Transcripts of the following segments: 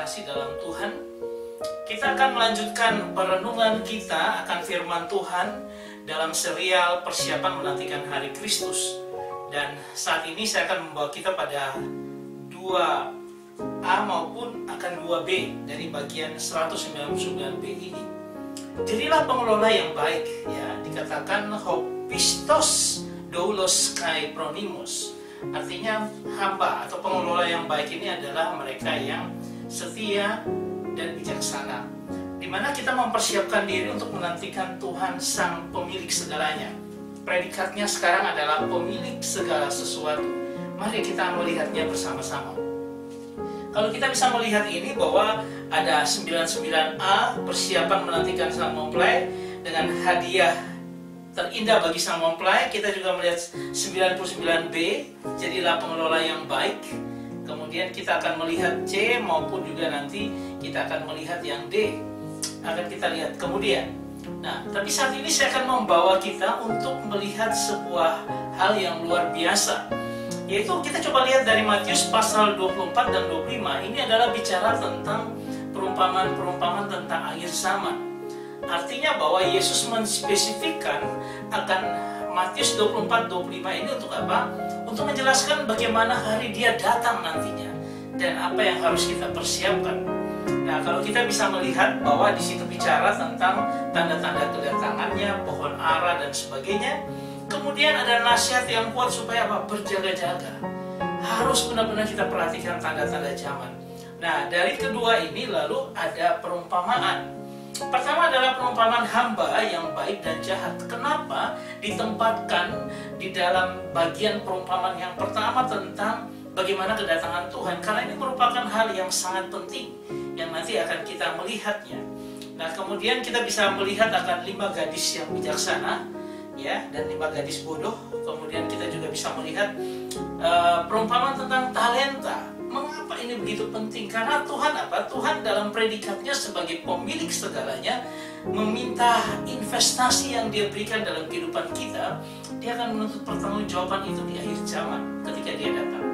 terkasih dalam Tuhan, kita akan melanjutkan perenungan kita akan firman Tuhan dalam serial persiapan menantikan hari Kristus. Dan saat ini saya akan membawa kita pada 2A maupun akan 2B dari bagian 199B ini. Jadilah pengelola yang baik, ya, dikatakan hopistos doulos kai pronimus. Artinya hamba atau pengelola yang baik ini adalah mereka yang setia dan bijaksana, di mana kita mempersiapkan diri untuk menantikan Tuhan sang pemilik segalanya. Predikatnya sekarang adalah pemilik segala sesuatu. Mari kita melihatnya bersama-sama. Kalau kita bisa melihat ini bahwa ada 99A, persiapan menantikan sang mempelai dengan hadiah terindah bagi sang mempelai. Kita juga melihat 99B, jadilah pengelola yang baik. Kemudian kita akan melihat C maupun juga nanti kita akan melihat yang D. Akan kita lihat kemudian. Nah, tapi saat ini saya akan membawa kita untuk melihat sebuah hal yang luar biasa. Yaitu kita coba lihat dari Matius pasal 24 dan 25. Ini adalah bicara tentang perumpamaan-perumpamaan tentang akhir zaman. Artinya bahwa Yesus menspesifikkan akan Matius 24-25 ini untuk apa? Untuk menjelaskan bagaimana hari Dia datang nantinya dan apa yang harus kita persiapkan. Nah, kalau kita bisa melihat bahwa di situ bicara tentang tanda-tanda kedatangannya, pohon ara dan sebagainya. Kemudian ada nasihat yang kuat supaya apa? Berjaga-jaga. Harus benar-benar kita perhatikan tanda-tanda zaman. Nah, dari kedua ini lalu ada perumpamaan. Pertama adalah perumpamaan hamba yang baik dan jahat. Kenapa ditempatkan di dalam bagian perumpamaan yang pertama tentang bagaimana kedatangan Tuhan? Karena ini merupakan hal yang sangat penting yang nanti akan kita melihatnya. Nah, kemudian kita bisa melihat akan 5 gadis yang bijaksana, ya, dan 5 gadis bodoh. Kemudian kita juga bisa melihat perumpamaan tentang talenta. Mengapa ini begitu penting? Karena Tuhan apa? Tuhan dalam predikatnya sebagai pemilik segalanya meminta investasi yang Dia berikan dalam kehidupan kita. Dia akan menuntut pertanggungjawaban itu di akhir zaman ketika Dia datang.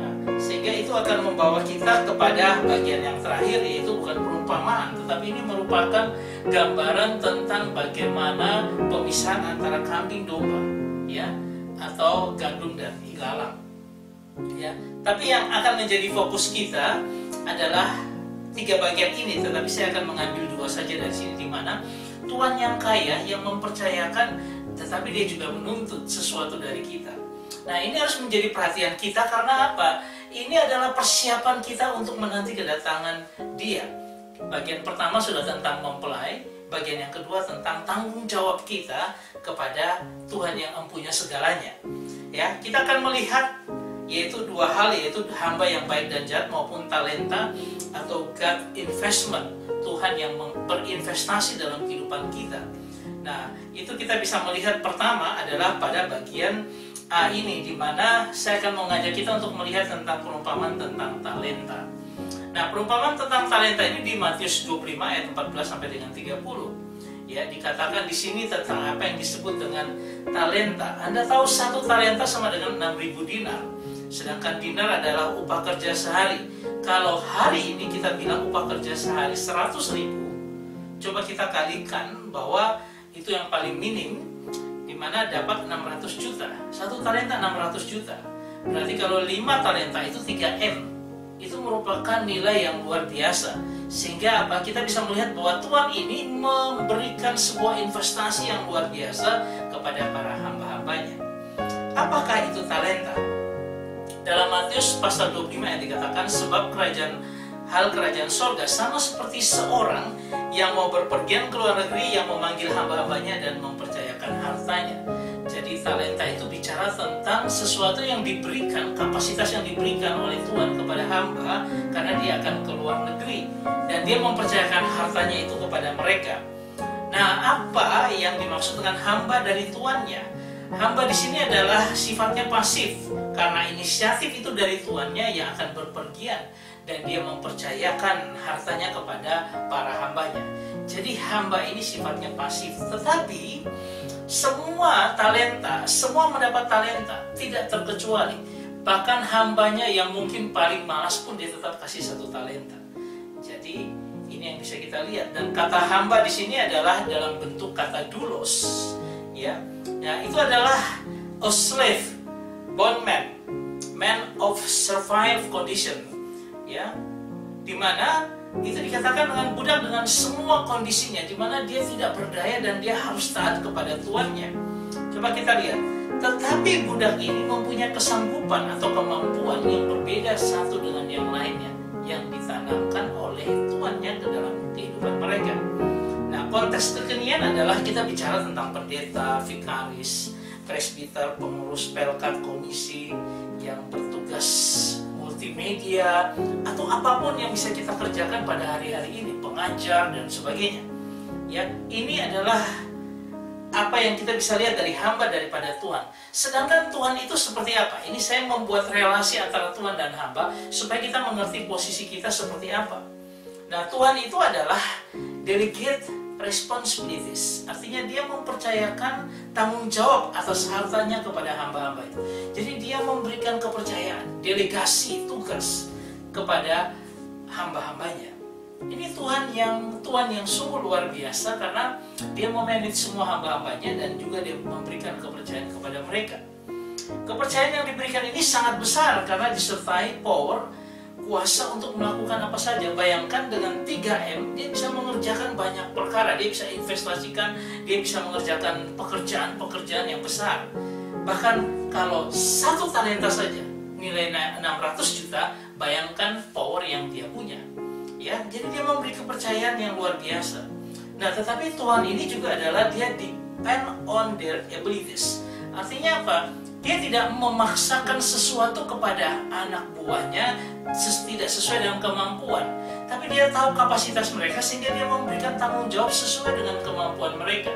Nah, sehingga itu akan membawa kita kepada bagian yang terakhir, yaitu bukan perumpamaan, tetapi ini merupakan gambaran tentang bagaimana pemisahan antara kambing domba, ya, atau gandum dan ilalang. Ya, tapi yang akan menjadi fokus kita adalah 3 bagian ini, tetapi saya akan mengambil 2 saja dari sini, di mana Tuhan yang kaya yang mempercayakan, tetapi Dia juga menuntut sesuatu dari kita. Nah, ini harus menjadi perhatian kita karena apa? Ini adalah persiapan kita untuk menanti kedatangan Dia. Bagian pertama sudah tentang mempelai, bagian yang kedua tentang tanggung jawab kita kepada Tuhan yang mempunyai segalanya. Ya, kita akan melihat yaitu 2 hal, yaitu hamba yang baik dan jahat maupun talenta atau God investment, Tuhan yang berinvestasi dalam kehidupan kita. Nah, itu kita bisa melihat pertama adalah pada bagian A ini, di mana saya akan mengajak kita untuk melihat tentang perumpamaan tentang talenta. Nah, perumpamaan tentang talenta ini di Matius 25 ayat 14 sampai dengan 30. Ya, dikatakan di sini tentang apa yang disebut dengan talenta. Anda tahu 1 talenta sama dengan 6.000 dinar. Sedangkan dinar adalah upah kerja sehari. Kalau hari ini kita bilang upah kerja sehari 100.000, coba kita kalikan bahwa itu yang paling minim, di mana dapat 600 juta. 1 talenta 600 juta. Berarti kalau 5 talenta itu 3M. Itu merupakan nilai yang luar biasa. Sehingga apa? Kita bisa melihat bahwa Tuhan ini memberikan sebuah investasi yang luar biasa kepada para hamba-hambanya. Apakah itu talenta? Dalam Matius pasal 25 yang dikatakan, sebab hal kerajaan sorga sama seperti seorang yang mau berpergian ke luar negeri, yang memanggil hamba-hambanya dan mempercayakan hartanya. Jadi talenta itu bicara tentang sesuatu yang diberikan, kapasitas yang diberikan oleh Tuhan kepada hamba, karena dia akan ke luar negeri dan dia mempercayakan hartanya itu kepada mereka. Nah, apa yang dimaksud dengan hamba dari tuannya? Hamba di sini adalah sifatnya pasif, karena inisiatif itu dari tuannya yang akan berpergian dan dia mempercayakan hartanya kepada para hambanya. Jadi hamba ini sifatnya pasif, tetapi semua talenta, semua mendapat talenta, tidak terkecuali. Bahkan hambanya yang mungkin paling malas pun dia tetap kasih 1 talenta. Jadi ini yang bisa kita lihat, dan kata hamba di sini adalah dalam bentuk kata doulos, ya. Ya, itu adalah a slave, bondman, man of servile condition, ya. Dimana itu dikatakan dengan budak dengan semua kondisinya, dimana dia tidak berdaya dan dia harus taat kepada tuannya. Coba kita lihat. Tetapi budak ini mempunyai kesanggupan atau kemampuan yang berbeda satu dengan yang lainnya, yang ditanamkan oleh tuannya ke dalam kehidupan mereka. Nah, konteks kekinian adalah kita bicara tentang pendeta, vikaris, presbiter, pengurus pelkat, komisi yang bertugas multimedia, atau apapun yang bisa kita kerjakan pada hari-hari ini, pengajar dan sebagainya. Ya, ini adalah apa yang kita bisa lihat dari hamba daripada Tuhan. Sedangkan Tuhan itu seperti apa? Ini saya membuat relasi antara Tuhan dan hamba supaya kita mengerti posisi kita seperti apa. Nah, Tuhan itu adalah delegate responsibilities. Artinya dia mempercayakan tanggung jawab atas hartanya kepada hamba-hamba itu. Jadi dia memberikan kepercayaan, delegasi tugas kepada hamba-hambanya. Ini Tuhan yang sungguh luar biasa, karena dia memanage semua hamba-hambanya dan juga dia memberikan kepercayaan kepada mereka. Kepercayaan yang diberikan ini sangat besar karena disertai power, kuasa untuk melakukan apa saja. Bayangkan dengan 3M, dia bisa mengerjakan banyak perkara, dia bisa investasikan, dia bisa mengerjakan pekerjaan-pekerjaan yang besar. Bahkan kalau 1 talenta saja nilainya 600 juta, bayangkan power yang dia punya. Ya, jadi dia memberi kepercayaan yang luar biasa. Nah, tetapi Tuhan ini juga adalah dia depend on their abilities. Artinya apa? Dia tidak memaksakan sesuatu kepada anak buahnya tidak sesuai dengan kemampuan. Tapi dia tahu kapasitas mereka sehingga dia memberikan tanggung jawab sesuai dengan kemampuan mereka.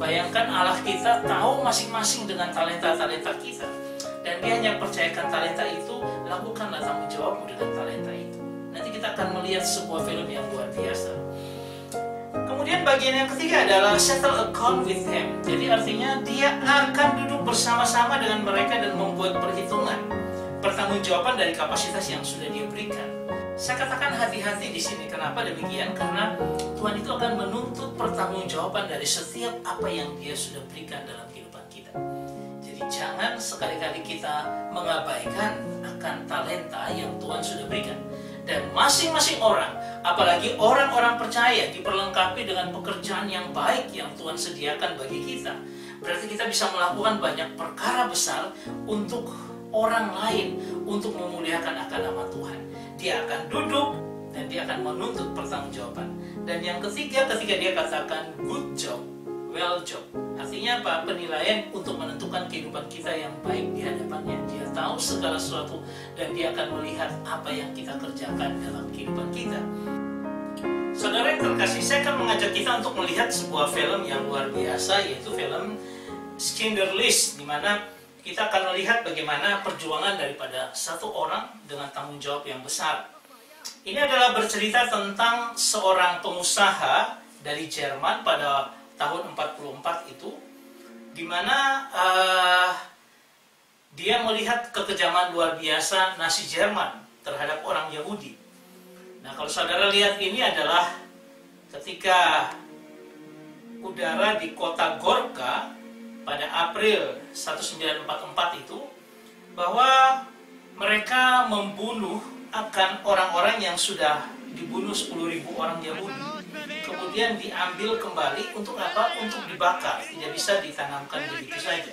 Bayangkan Allah kita tahu masing-masing dengan talenta-talenta kita. Dan dia hanya percayakan talenta itu, lakukanlah tanggung jawabmu dengan talenta itu. Nanti kita akan melihat sebuah film yang luar biasa. Kemudian bagian yang ketiga adalah settle account with him. Jadi artinya dia akan duduk bersama-sama dengan mereka dan membuat perhitungan, pertanggungjawaban dari kapasitas yang sudah dia berikan. Saya katakan hati-hati di sini. Kenapa demikian? Karena Tuhan itu akan menuntut pertanggungjawaban dari setiap apa yang dia sudah berikan dalam kehidupan kita. Jadi jangan sekali-kali kita mengabaikan akan talenta yang Tuhan sudah berikan. Dan masing-masing orang, apalagi orang-orang percaya, diperlengkapi dengan pekerjaan yang baik yang Tuhan sediakan bagi kita. Berarti kita bisa melakukan banyak perkara besar untuk orang lain, untuk memuliakan akan nama Tuhan. Dia akan duduk dan dia akan menuntut pertanggungjawaban. Dan yang ketiga, ketika dia katakan good job, well job, artinya apa? Penilaian untuk menentukan kehidupan kita yang baik di hadapannya. Dia tahu segala sesuatu dan dia akan melihat apa yang kita kerjakan dalam kehidupan kita. Saudara yang terkasih, saya akan mengajak kita untuk melihat sebuah film yang luar biasa, yaitu film Schindler's List, di mana kita akan melihat bagaimana perjuangan daripada satu orang dengan tanggung jawab yang besar. Ini adalah bercerita tentang seorang pengusaha dari Jerman pada tahun 44 itu, di mana dia melihat kekejaman luar biasa Nazi Jerman terhadap orang Yahudi. Nah, kalau saudara lihat, ini adalah ketika udara di kota Gorka pada April 1944 itu, bahwa mereka membunuh akan orang-orang yang sudah dibunuh 10.000 orang Yahudi. Kemudian diambil kembali untuk apa? Untuk dibakar, tidak bisa ditanamkan begitu saja.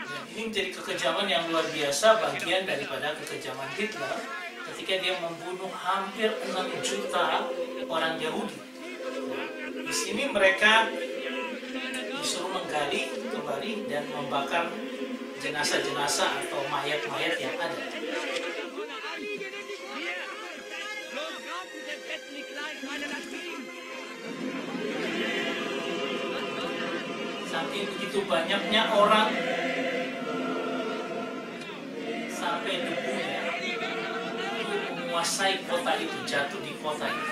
Dan ini menjadi kekejaman yang luar biasa, bagian daripada kekejaman Hitler ketika dia membunuh hampir 6 juta orang Yahudi. Di sini mereka disuruh menggali kembali dan membakar jenazah-jenazah atau mayat-mayat yang ada. Saking begitu banyaknya orang, sampai debunya menguasai kota itu, jatuh di kota itu.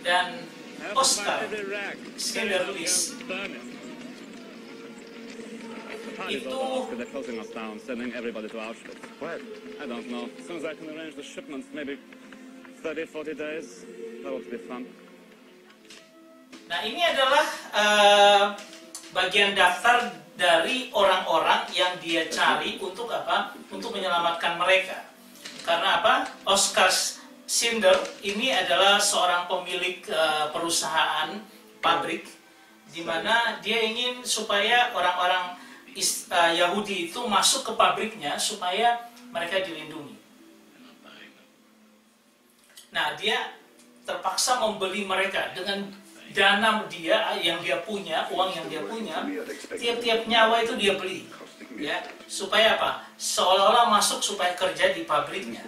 Dan Oskar Schindlerlist itu nah ini adalah bagian daftar dari orang-orang yang dia cari untuk apa? Untuk menyelamatkan mereka. Karena apa? Oskar Schindler ini adalah seorang pemilik perusahaan pabrik, di mana dia ingin supaya orang-orang Yahudi itu masuk ke pabriknya supaya mereka dilindungi. Nah, dia terpaksa membeli mereka dengan dana dia yang dia punya, uang yang dia punya, tiap-tiap nyawa itu dia beli, ya, supaya apa? Seolah-olah masuk supaya kerja di pabriknya.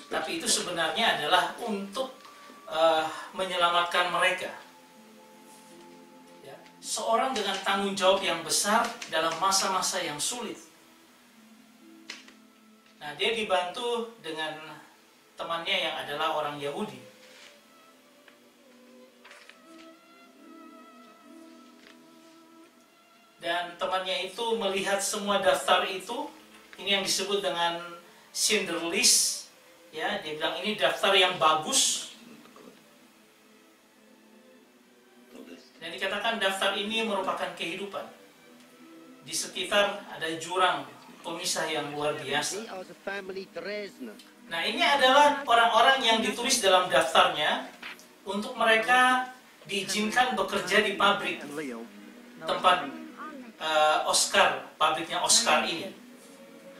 Tapi itu sebenarnya adalah untuk menyelamatkan mereka. Ya, seorang dengan tanggung jawab yang besar dalam masa-masa yang sulit. Nah, dia dibantu dengan temannya yang adalah orang Yahudi. Dan temannya itu melihat semua daftar itu, ini yang disebut dengan Schindlerlist, ya, dia bilang ini daftar yang bagus. Dan dikatakan daftar ini merupakan kehidupan. Di sekitar ada jurang pemisah yang luar biasa. Nah, ini adalah orang-orang yang ditulis dalam daftarnya untuk mereka diizinkan bekerja di pabrik tempat Oskar, pabriknya Oskar ini.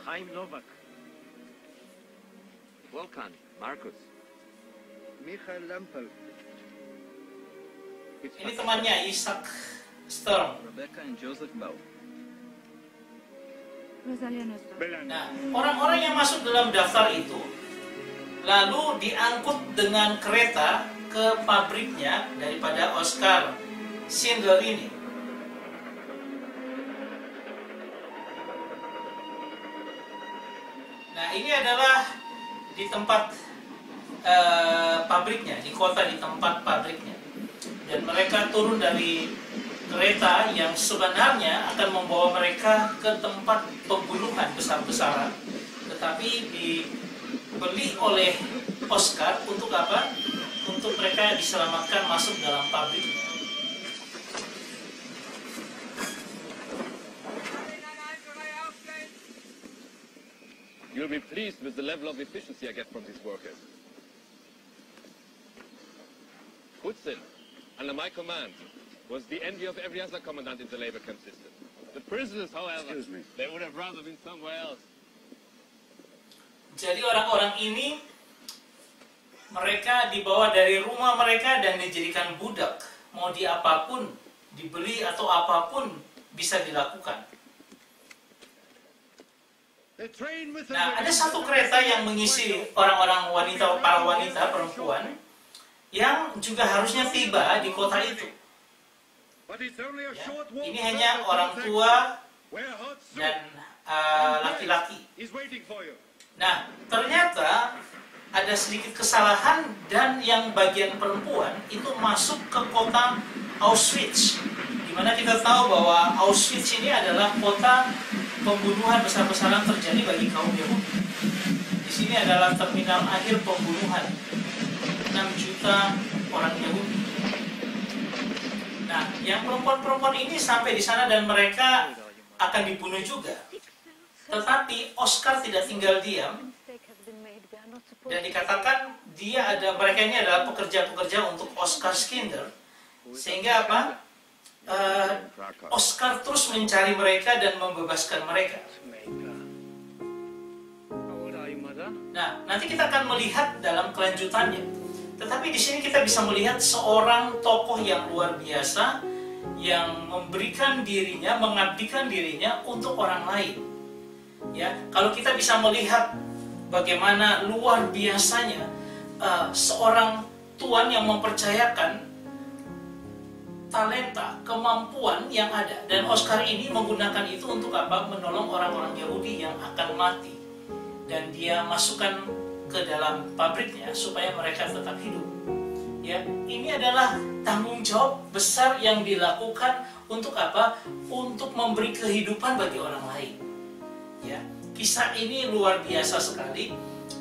Chaim Novak, Volkan, Markus, Michael Lempel. Ini temannya Isaac Sturm. Rebecca and Joseph Bau. Nah, orang-orang yang masuk dalam daftar itu lalu diangkut dengan kereta ke pabriknya daripada Oskar Schindler ini. Nah, ini adalah di tempat pabriknya, di kota di tempat pabriknya. Dan mereka turun dari kereta yang sebenarnya akan membawa mereka ke tempat pembunuhan besar-besaran. Tetapi dibeli oleh Oskar untuk apa? Untuk mereka diselamatkan masuk dalam pabriknya. You'll be pleased with the level of efficiency I get from these workers. Kutzin, under my command, was the envy of every other commandant in the labor camp system. The prisoners, however, they would have rather been somewhere else. Jadi orang-orang ini, mereka dibawa dari rumah mereka dan dijadikan budak. Mau di apapun, dibeli atau apapun bisa dilakukan. Nah, ada satu kereta yang mengisi orang-orang wanita, para wanita, perempuan, yang juga harusnya tiba di kota itu. Ya, ini hanya orang tua dan laki-laki. Nah, ternyata ada sedikit kesalahan dan yang bagian perempuan itu masuk ke kota Auschwitz. Dimana kita tahu bahwa Auschwitz ini adalah kota pembunuhan besar-besaran terjadi bagi kaum Yahudi. Di sini adalah terminal akhir pembunuhan 6 juta orang Yahudi. Nah, yang perempuan-perempuan ini sampai di sana dan mereka akan dibunuh juga. Tetapi Oskar tidak tinggal diam dan dikatakan mereka ini adalah pekerja-pekerja untuk Oskar Schindler, sehingga apa? Oskar terus mencari mereka dan membebaskan mereka. Nah, nanti kita akan melihat dalam kelanjutannya. Tetapi di sini kita bisa melihat seorang tokoh yang luar biasa yang memberikan dirinya, mengabdikan dirinya untuk orang lain. Ya, kalau kita bisa melihat bagaimana luar biasanya seorang tuan yang mempercayakan talenta, kemampuan yang ada. Dan Oskar ini menggunakan itu untuk apa? Menolong orang-orang Yahudi yang akan mati. Dan dia masukkan ke dalam pabriknya supaya mereka tetap hidup. Ya, ini adalah tanggung jawab besar yang dilakukan untuk apa? Untuk memberi kehidupan bagi orang lain. Ya, kisah ini luar biasa sekali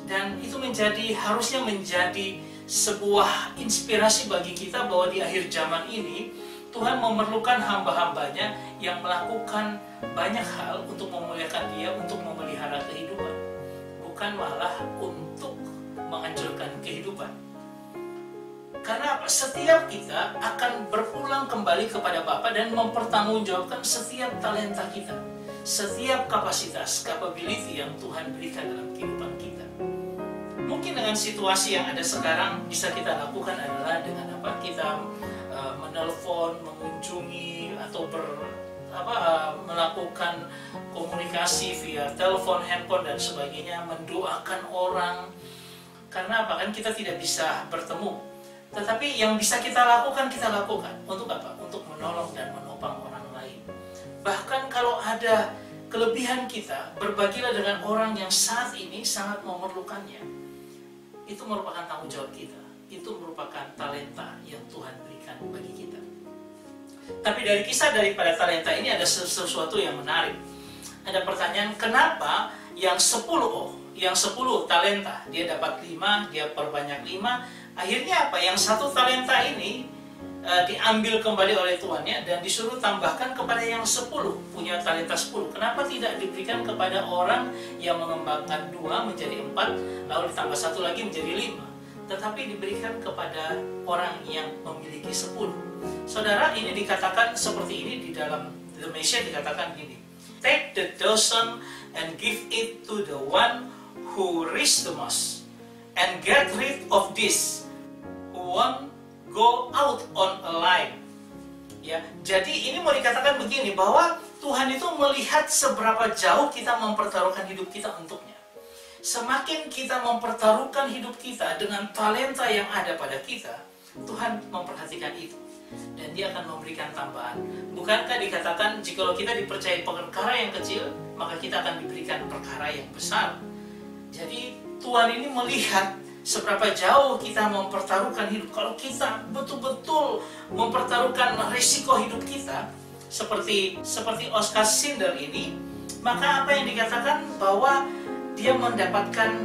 dan itu harusnya menjadi sebuah inspirasi bagi kita bahwa di akhir zaman ini Tuhan memerlukan hamba-hambanya yang melakukan banyak hal untuk memuliakan Dia, untuk memelihara kehidupan, bukan malah untuk menghancurkan kehidupan. Karena apa? Setiap kita akan berulang kembali kepada Bapa dan mempertanggungjawabkan setiap talenta kita, setiap kapasitas, capability yang Tuhan berikan dalam kehidupan kita. Mungkin dengan situasi yang ada sekarang bisa kita lakukan adalah dengan apa? Kita menelpon, mengunjungi atau melakukan komunikasi via telepon, handphone dan sebagainya, mendoakan orang. Karena apa? Kan kita tidak bisa bertemu. Tetapi yang bisa kita lakukan untuk apa? Untuk menolong dan menopang orang lain. Bahkan kalau ada kelebihan kita, berbagilah dengan orang yang saat ini sangat memerlukannya. Itu merupakan tanggung jawab kita. Itu merupakan talenta yang Tuhan berikan bagi kita. Tapi dari kisah daripada talenta ini ada sesuatu yang menarik. Ada pertanyaan, kenapa yang 10 talenta, dia dapat 5, dia perbanyak 5, akhirnya apa? Yang 1 talenta ini diambil kembali oleh tuannya dan disuruh tambahkan kepada yang 10, punya talenta 10. Kenapa tidak diberikan kepada orang yang mengembangkan 2 menjadi 4, lalu ditambah 1 lagi menjadi 5? Tetapi diberikan kepada orang yang memiliki 10. Saudara, ini dikatakan seperti ini di dalam The Messiah, dikatakan gini, take the dozen and give it to the one who reached the most, and get rid of this who won't go out on a line. Ya, jadi ini mau dikatakan begini, bahwa Tuhan itu melihat seberapa jauh kita mempertaruhkan hidup kita untuknya. Semakin kita mempertaruhkan hidup kita dengan talenta yang ada pada kita, Tuhan memperhatikan itu dan Dia akan memberikan tambahan. Bukankah dikatakan jikalau kita dipercayai perkara yang kecil, maka kita akan diberikan perkara yang besar. Jadi Tuhan ini melihat seberapa jauh kita mempertaruhkan hidup. Kalau kita betul-betul mempertaruhkan risiko hidup kita, seperti Oscar Sinder ini, maka apa yang dikatakan bahwa dia mendapatkan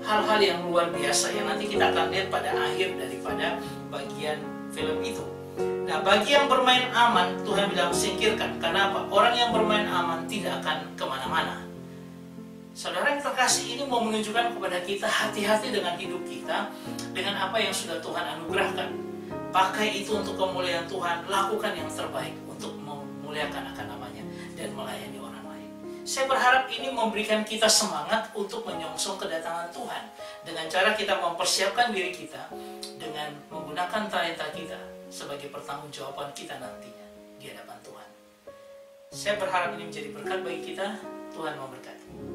hal-hal yang luar biasa yang nanti kita akan lihat pada akhir daripada bagian film itu. Nah, bagi yang bermain aman, Tuhan bilang singkirkan. Kenapa? Orang yang bermain aman tidak akan kemana-mana. Saudara yang terkasih, ini mau menunjukkan kepada kita hati-hati dengan hidup kita, dengan apa yang sudah Tuhan anugerahkan. Pakai itu untuk kemuliaan Tuhan, lakukan yang terbaik untuk memuliakan akan namanya dan melayani orang lain. Saya berharap ini memberikan kita semangat untuk menyongsong kedatangan Tuhan dengan cara kita mempersiapkan diri kita dengan menggunakan talenta kita sebagai pertanggungjawaban kita nantinya di hadapan Tuhan. Saya berharap ini menjadi berkat bagi kita. Tuhan memberkati.